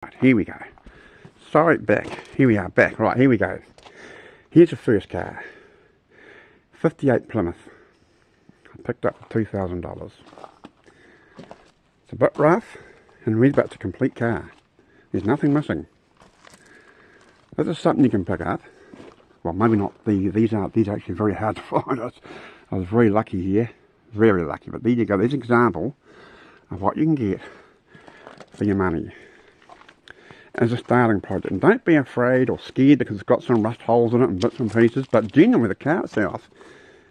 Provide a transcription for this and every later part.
Right, here we go. Sorry, back. Here we are, back. Right, here we go. Here's the first car. 58 Plymouth. I picked up for $2,000. It's a bit rough, and really, but it's a complete car. There's nothing missing. This is something you can pick up. Well, maybe not these aren't. These are actually very hard to find. I was very lucky here. Very lucky. But there you go. There's an example of what you can get for your money as a starting project. And don't be afraid or scared because it's got some rust holes in it and bits and pieces, but genuinely the car itself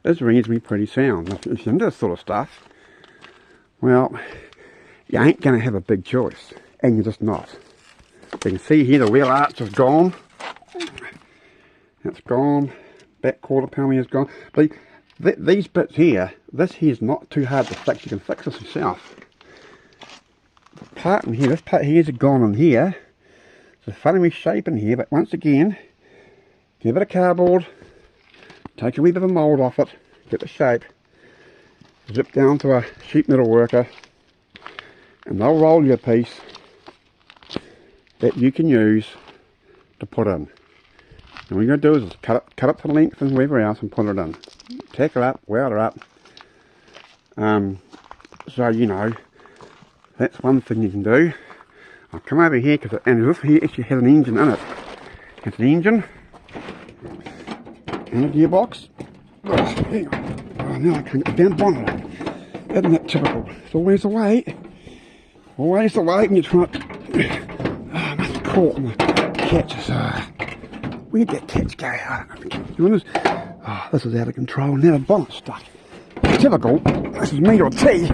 is reasonably pretty sound. If you're into this sort of stuff, well, you ain't going to have a big choice, and you're just not. You can see here the wheel arch is gone. It's gone. Back quarter panel is gone. But these bits here, this here is not too hard to fix. You can fix this yourself. The part in here, this part here is gone in here. There's a funny shape in here, but once again, give it a cardboard, take a wee bit of mould off it, get the shape, zip down to a sheet metal worker, and they'll roll you a piece that you can use to put in. And what you're going to do is cut it to length and whatever else and put it in. Tack her up, weld her up. So, you know, that's one thing you can do. I'll come over here, and this here actually has an engine in it. It's an engine and a gearbox. Oh, hang on. Oh, now I can't get the damn bonnet up. Isn't that typical? It's always the way. Always the way when you try to... Oh, I must have caught in the catches. Where'd that catch go? I don't know. Oh, this is out of control. Now the bonnet's stuck. Typical. This is me or T.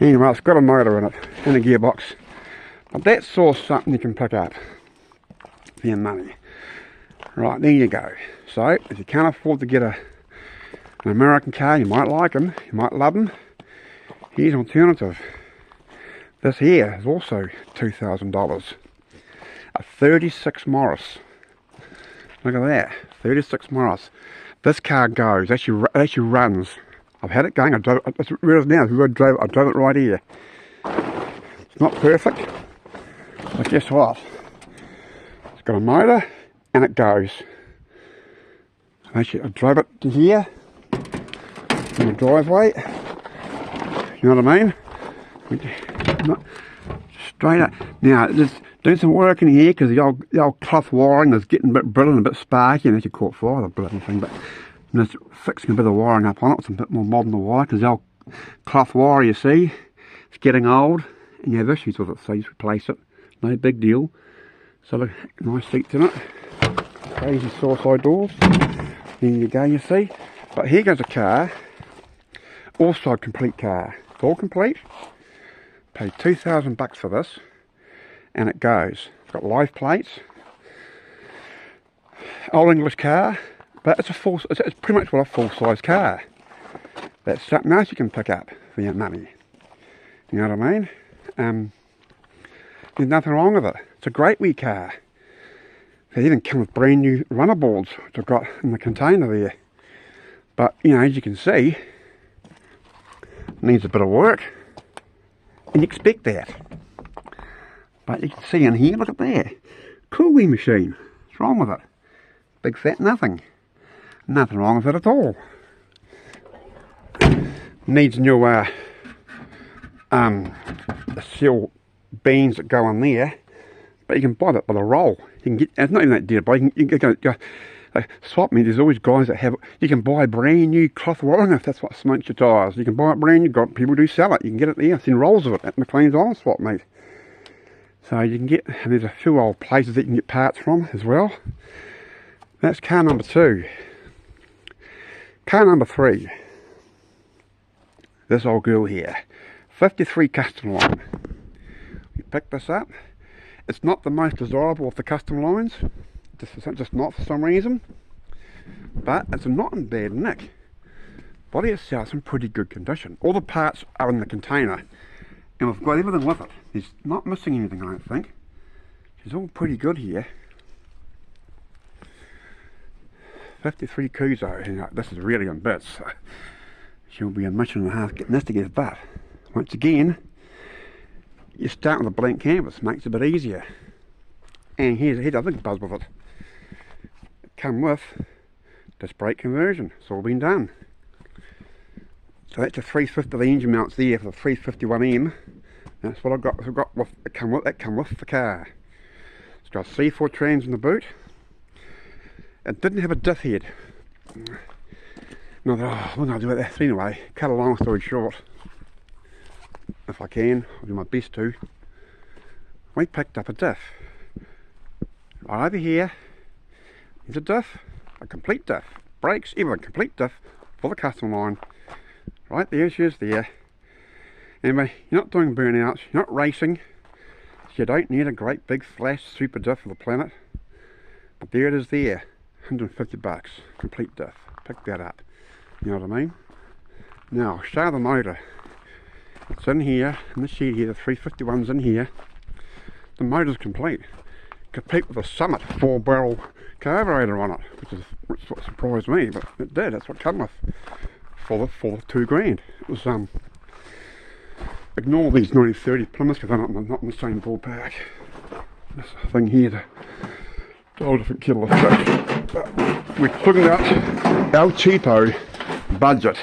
Anyway, it's got a motor in it and a gearbox, but that's all something you can pick up for your money. Right, there you go. So if you can't afford to get an American car, you might like them, you might love them, here's an alternative. This here is also $2,000. A 36 Morris. Look at that, 36 Morris. This car goes, actually runs. I've had it going, I drove it, now, I drove it right here. It's not perfect, but guess what? It's got a motor, and it goes. Actually, I drove it to here, in the driveway, you know what I mean? Straight up. Now, just doing some work in here, because the old cloth wiring is getting a bit brittle and a bit sparky, and actually caught fire, the bloody thing, but I'm just fixing a bit of wiring up on it with some bit more modern wire, because the old cloth wire, you see, it's getting old and you have issues with it, so you just replace it. No big deal. So look, nice seats in it. Crazy side doors. There you go, you see. But here goes a car. Also a complete car. It's all complete. Paid $2,000 for this. And it goes. It's got live plates. Old English car. But it's pretty much what a full-size car. That's something else you can pick up for your money. You know what I mean? There's nothing wrong with it. It's a great wee car. They even come with brand new runner boards, which I've got in the container there. But, you know, as you can see, it needs a bit of work. And you expect that. But you can see in here, look at there. Cool wee machine. What's wrong with it? Big fat nothing. Nothing wrong with it at all. Needs new steel beans that go on there, but you can buy that by the roll. You can get, it's not even that dear, but you can go swap me. There's always guys that have, you can buy brand new cloth wiring if that's what smokes your tyres. You can buy it brand new, people do sell it. You can get it there, I've seen rolls of it at McLean's Island Swap Meet. So you can get, and there's a few old places that you can get parts from as well. That's car number 2. Car number 3. This old girl here. 53 custom line. You pick this up. It's not the most desirable of the custom lines. Just not for some reason. But it's not in bad nick. Body itself's in pretty good condition. All the parts are in the container. And we've got everything with it. It's not missing anything, I don't think. It's all pretty good here. 53 Kuzo. You know, this is really in bits. So she'll be a mission and a half getting this together, but once again, you start with a blank canvas, makes it a bit easier. And here's the other buzz with it. Come with disc brake conversion. It's all been done. So that's a 350, the engine mounts there for the 351M. That's what I've got with it come with the car. It's got C4 trams in the boot. It didn't have a diff head. No, we're going to do it that anyway. Cut a long story short, if I can, I'll do my best to. We picked up a diff. Right over here, there's a diff, a complete diff, brakes, everything, complete diff for the custom line. Right there, she is there. Anyway, you're not doing burnouts, you're not racing, so you don't need a great big flash super diff for the planet. But there it is there, 150 bucks, complete diff. Pick that up. You know what I mean? Now, I'll show the motor. It's in here, in the shed here, the 351's in here. The motor's complete. Complete with a Summit 4-barrel carburetor on it, which is what surprised me, but it did. That's what it came with for the $2,000. It was ignore these 1930 Plymouths because they're not in the same ballpark. This thing here, a whole different kettle of fish. But we're talking about our cheapo budget.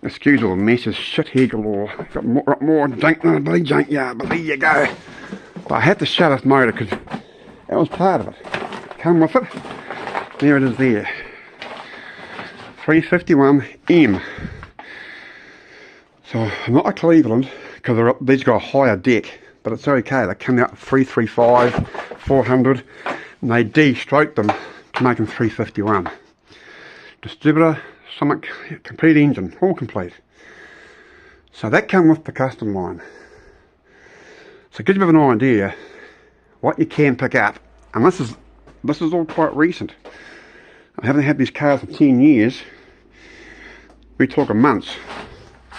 Excuse all the messes, shit here galore. Got more junk than a bloody junkyard, but there you go. But I had to shut off motor because that was part of it. Come with it. There it is there. 351M. So I'm not a Cleveland because these got a higher deck, but it's okay. They come out 335, 400, and they de-stroke them to make them 351. Distributor, something, complete engine, all complete. So that came with the custom line. So it gives you a bit of an idea what you can pick up, and this is all quite recent. I haven't had these cars for 10 years. We're talking months,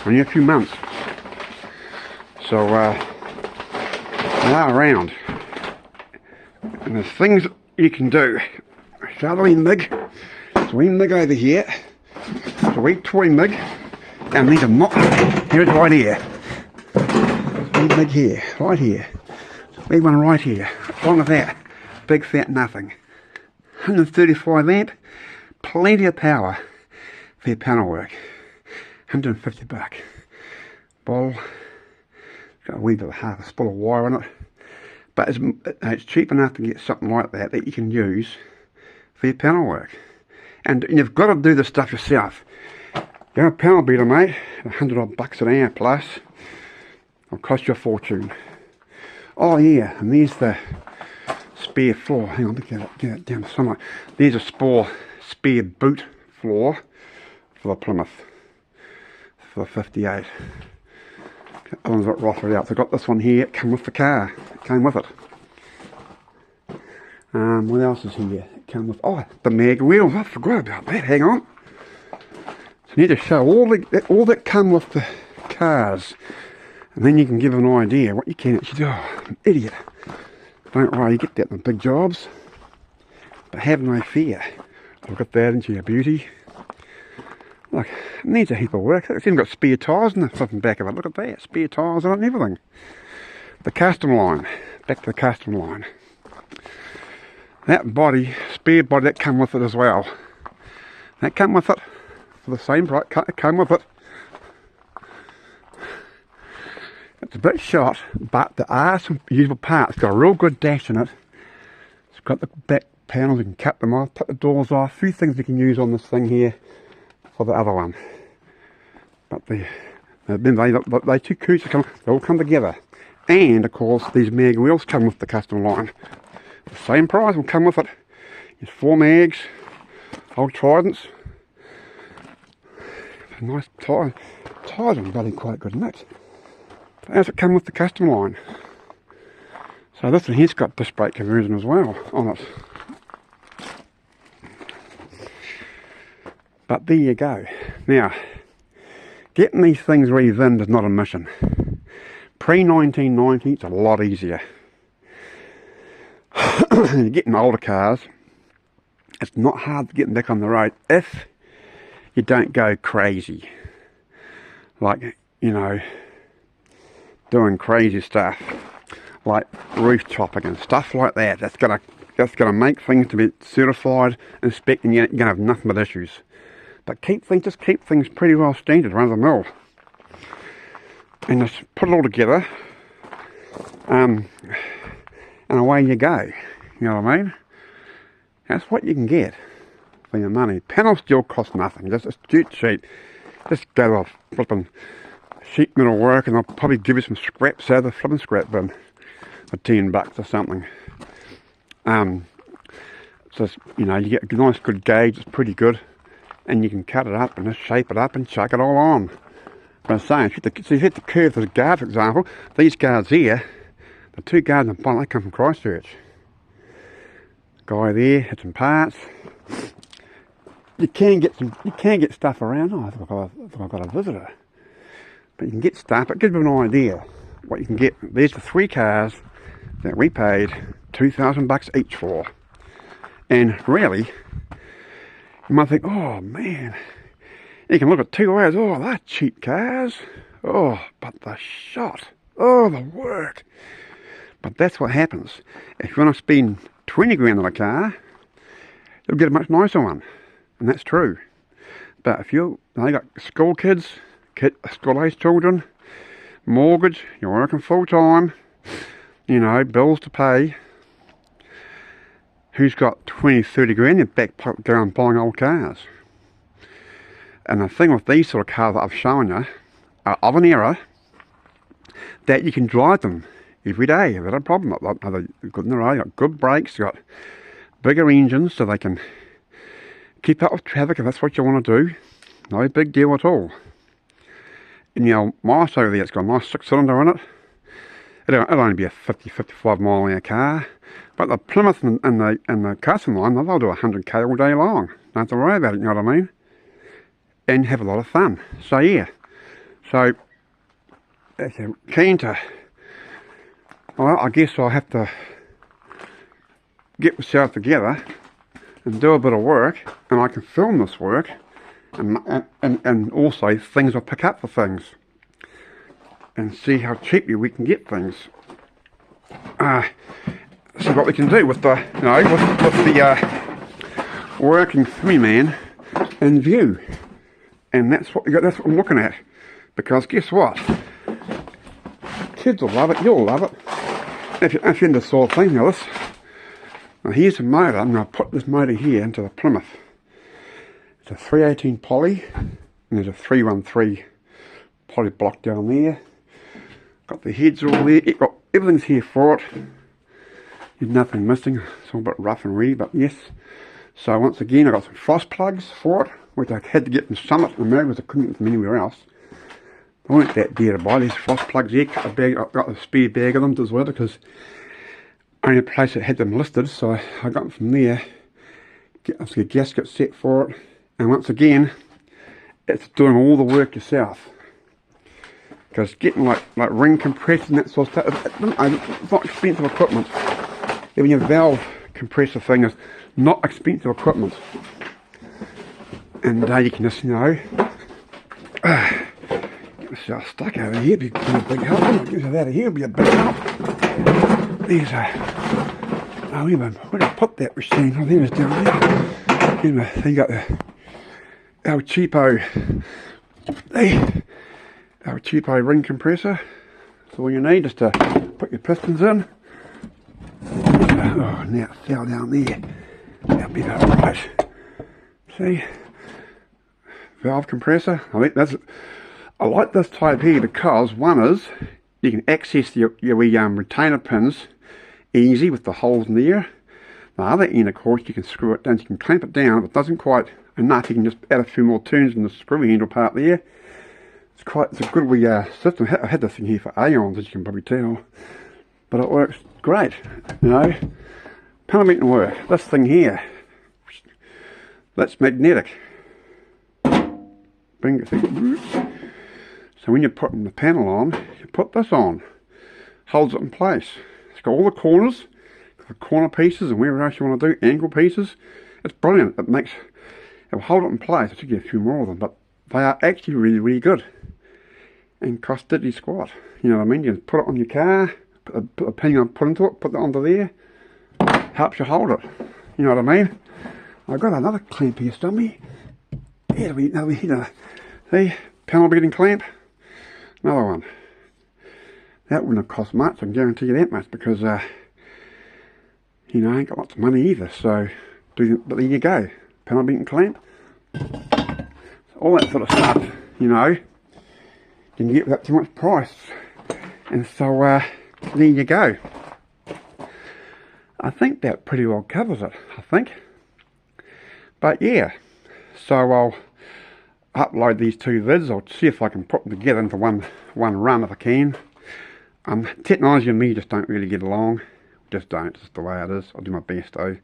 only a few months. So they are around, and there's things you can do. Show the wee MIG. There's a wee MIG over here. There's a wee toy MIG, and these are not. Here's right here. There's a wee MIG here, right here. Big one right here. What's wrong with that? Big fat nothing. 135 amp, plenty of power for your panel work. 150 bucks. Ball. Got a wee bit of half a spool of wire on it. But it's cheap enough to get something like that you can use for your panel work. And you've got to do this stuff yourself. You're a panel beater, mate, 100 odd bucks an hour plus. It'll cost you a fortune. Oh yeah, and there's the spare floor. Hang on, let me get it down to sunlight. There's a spare boot floor for the Plymouth, for the 58. Other one's got rotted out. So I've got this one here, it came with the car. It came with it. What else is here? It came with, oh, the mag wheels. I forgot about that, hang on. So I need to show all that come with the cars. And then you can give an idea what you can actually do. Oh, I'm an idiot. Don't worry, you get that in the big jobs. But have no fear. Look at that into your beauty. Look, it needs a heap of work. It's even got spare tyres in the flipping back of it. Look at that, spare tyres on it and everything. The custom line. Back to the custom line. That body, spare body, that come with it as well. That come with it for the same price. It came with it. It's a bit shot, but there are some usable parts. It's got a real good dash in it. It's got the back panels, you can cut them off, put the doors off. A few things you can use on this thing here for the other one. But they two coups they all come together. And of course these mag wheels come with the custom line. The same price will come with it. There's 4 mags, old Tridents. Nice tyres. Tyres are bloody quite good mix. As it come with the custom line. So this one here's got disc brake conversion as well on it. But there you go. Now, getting these things re-VIN'd is not a mission. Pre-1990 it's a lot easier. You're getting older cars, it's not hard to get them back on the road if you don't go crazy. Like, you know, doing crazy stuff like roof topping and stuff like that. That's gonna make things to be certified, inspected, and you're gonna have nothing but issues. But just keep things pretty well standard, run of the mill, and just put it all together, and away you go. You know what I mean? That's what you can get for your money. Panels still cost nothing. Just a dirt sheet. Just go to a flipping sheet metal work, and they'll probably give you some scraps out of the flipping scrap bin for $10 or something. Just, you know, you get a nice good gauge. It's pretty good, and you can cut it up and just shape it up and chuck it all on. But I'm saying, so you hit the curve of the guard, for example. These guards here, the two guards in the bottom, they come from Christchurch. Guy there had some parts. You can get stuff around. Oh, I think I've got a visitor. But you can get stuff. It gives you an idea what you can get. There's the 3 cars that we paid $2,000 each for. And really, you might think, oh man, you can look at 2 hours. Oh, they're cheap cars. Oh, but the shot. Oh, the work. But that's what happens. If you want to spend 20 grand on a car, you'll get a much nicer one. And that's true. But if you got school kids, school-aged children, mortgage, you're working full-time, you know, bills to pay, who's got 20, 30 grand in their back pocket going buying old cars? And the thing with these sort of cars that I've shown you are of an era that you can drive them every day without a problem. They're good in the road, got good brakes, got bigger engines so they can keep up with traffic if that's what you want to do. No big deal at all. And the old Mias over there, it's got a nice 6-cylinder in it. It'll only be a 50, 55 mile an hour car. But the Plymouth and the custom line, they'll do 100k all day long. Don't have to worry about it, you know what I mean? And have a lot of fun. So yeah. So, if you're keen to, well, I guess I'll have to get myself together and do a bit of work, and I can film this work, and also things I'll pick up for things, and see how cheaply we can get things. See what we can do with the, you know, with the working 3-man in view, and that's what we got. That's what I'm looking at, because guess what? Kids will love it. You'll love it if you're into this sort of thing. Now this. Now here's the motor. I'm going to put this motor here into the Plymouth. It's a 318 poly, and there's a 313 poly block down there. Got the heads all there. Everything's here for it. There's nothing missing. It's all a bit rough and ready, but yes. So once again, I got some frost plugs for it, which I had to get from Summit in America because I couldn't get them anywhere else. I weren't that dear to buy these frost plugs here. I've got a spare bag of them as well because only a place that had them listed, so I got them from there. Get a gasket set for it, and once again, it's doing all the work yourself. Because getting like ring compressors and that sort of stuff, it's not expensive equipment. Even your valve compressor thing is not expensive equipment. And you can just, you know, get myself stuck over here, be a big help. Get myself out of here, be a big help. There's oh, where did I put that machine? Oh, there it is down there. Anyway, so you got the El Cheapo ring compressor. That's all you need, just to put your pistons in. Oh, now it fell down there. That'll be about right. See? Valve compressor. I like this type here because one is you can access your retainer pins easy with the holes in there. The other end, of course, you can screw it down. You can clamp it down. If it doesn't quite enough, you can just add a few more turns in the screw handle part there. It's a good wee system. I've had this thing here for aeons, as you can probably tell, but it works great. You know, panel beating work. This thing here, that's magnetic. Bring it through. So when you're putting the panel on, you put this on. Holds it in place. It's got all the corners, the corner pieces, and wherever else you want to do, angle pieces. It's brilliant. It'll hold it in place. I should get a few more of them, but they are actually really, really good. and cost diddly squat. You know what I mean? You just put it on your car, put a pin on, put into it, put that onto there, helps you hold it. You know what I mean? I've got another clamp here, Stummy. Here we see, panel beating clamp. Another one. That wouldn't have cost much, I can guarantee you that much, because you know, I ain't got lots of money either. So, but there you go, panel beating clamp. All that sort of stuff, you know, you can get without too much price. And so, there you go. I think that pretty well covers it, I think. But yeah, so I'll upload these two vids. I'll see if I can put them together into one run if I can. Technology and me just don't really get along. Just don't, just the way it is. I'll do my best though.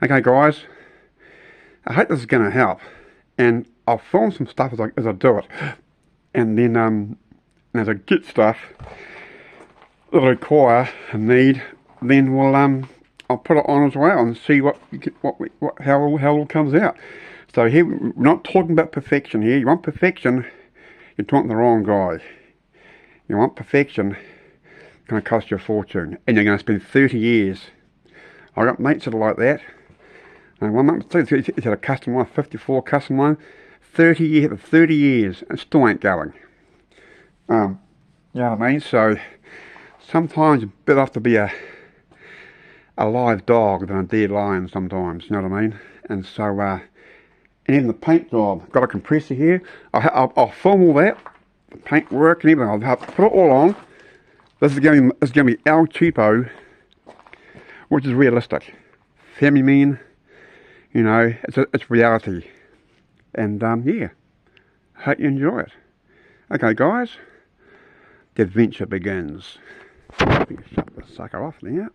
Okay guys, I hope this is going to help. And I'll film some stuff as I do it. And then as I get stuff that I require and need, then we'll I'll put it on as well and see how it all comes out. So here we're not talking about perfection here. You want perfection, you're talking to the wrong guy. You want perfection, it's going to cost you a fortune, and you're going to spend 30 years. I got mates that are like that. And one month, he had a custom one, 54 custom one, 30 years, and still ain't going. You know what I mean? So sometimes you're better off to be a live dog than a dead lion sometimes, you know what I mean? And so, and even the paint job, got a compressor here. I'll film all that, the paint work and everything. I'll have to put it all on. This is going to be El Cheapo, which is realistic. Family Man, you know, it's reality. And yeah, hope you enjoy it. Okay guys, the adventure begins. Let me shut this sucker off now.